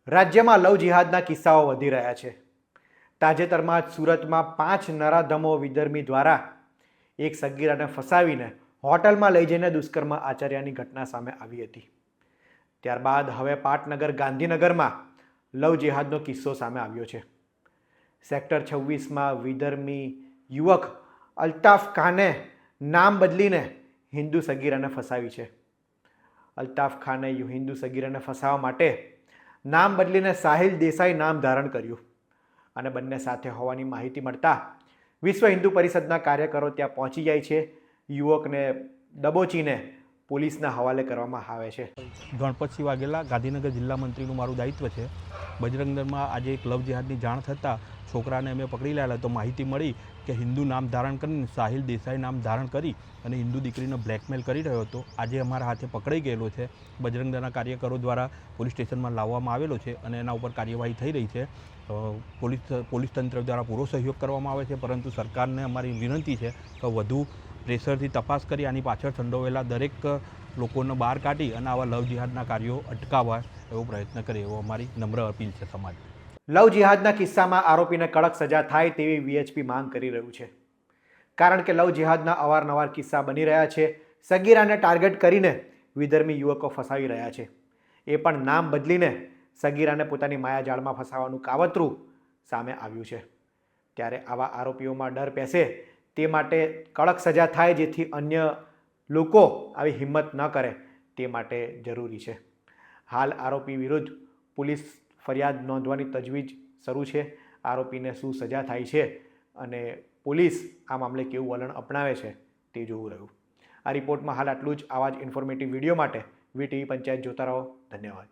રાજ્યમાં લવ જિહાદના કિસ્સાઓ વધી રહ્યા છે। તાજેતરમાં જ સુરતમાં 5 નરાધમો વિધર્મી દ્વારા એક સગીરાને ફસાવીને હોટલમાં લઈ જઈને દુષ્કર્મ આચર્યાની ઘટના સામે આવી હતી। ત્યારબાદ હવે પાટનગર ગાંધીનગરમાં લવ જિહાદનો કિસ્સો સામે આવ્યો છે। સેક્ટર 26માં વિધર્મી યુવક અલ્તાફ ખાને નામ બદલીને હિન્દુ સગીરાને ફસાવી છે। અલ્તાફ ખાને હિન્દુ સગીરાને ફસાવવા માટે નામ બદલીને સાહિલ દેસાઈ નામ ધારણ કર્યું અને બંને સાથે હોવાની માહિતી મળતા વિશ્વ હિન્દુ પરિષદના કાર્યકરો ત્યાં પહોંચી જાય છે। યુવકને દબોચીને પોલીસના હવાલે કરવામાં આવે છે। ગણપતસિંહ વાઘેલા, ગાંધીનગર જિલ્લા મંત્રીનું મારું દાયિત્વ છે। બજરંગ દળમાં આજે એક લવ જિહાદની જાણ થતાં છોકરાને અમે પકડી લાયેલા તો માહિતી મળી કે હિન્દુ નામ ધારણ કરીને સાહિલ દેસાઈ નામ ધારણ કરી અને હિન્દુ દીકરીને બ્લેકમેલ કરી રહ્યો હતો। આજે અમારા હાથે પકડાઈ ગયેલો છે। બજરંગ દળના કાર્યકરો દ્વારા પોલીસ સ્ટેશનમાં લાવવામાં આવેલો છે અને એના ઉપર કાર્યવાહી થઈ રહી છે। પોલીસ તંત્ર દ્વારા પૂરો સહયોગ કરવામાં આવે છે, પરંતુ સરકારને અમારી વિનંતી છે કે વધુ પ્રેશરથી તપાસ કરી આની પાછળ સંડોવેલા દરેક લોકોને બહાર કાઢી અને આવા લવ જિહાદના કાર્યો અટકાવવા એવો પ્રયત્ન કરે એવો અમારી નમ્ર અપીલ છે સમાજ। લવ જિહાદના કિસ્સામાં આરોપીને કડક સજા થાય તેવી વીએચપી માંગ કરી રહ્યું છે, કારણ કે લવ જિહાદના અવારનવાર કિસ્સા બની રહ્યા છે। સગીરાને ટાર્ગેટ કરીને વિધર્મી યુવકો ફસાવી રહ્યા છે, એ પણ નામ બદલીને સગીરાને પોતાની માયાજાળમાં ફસાવવાનું કાવતરું સામે આવ્યું છે। ત્યારે આવા આરોપીઓમાં ડર પેસે તે માટે કડક સજા થાય, જેથી અન્ય લોકો આવી હિંમત ન કરે તે માટે જરૂરી છે। હાલ આરોપી વિરુદ્ધ પોલીસ ફરિયાદ નોંધવાની તજવીજ શરૂ છે। આરોપીને શું સજા થાય છે અને પોલીસ આ મામલે કેવું વલણ અપનાવે છે તે જોવું રહ્યું। આ રિપોર્ટમાં હાલ આટલું જ। આવા જ ઇન્ફોર્મેટિવ વિડીયો માટે વીટીવી પંચાયત જોતા રહો। ધન્યવાદ।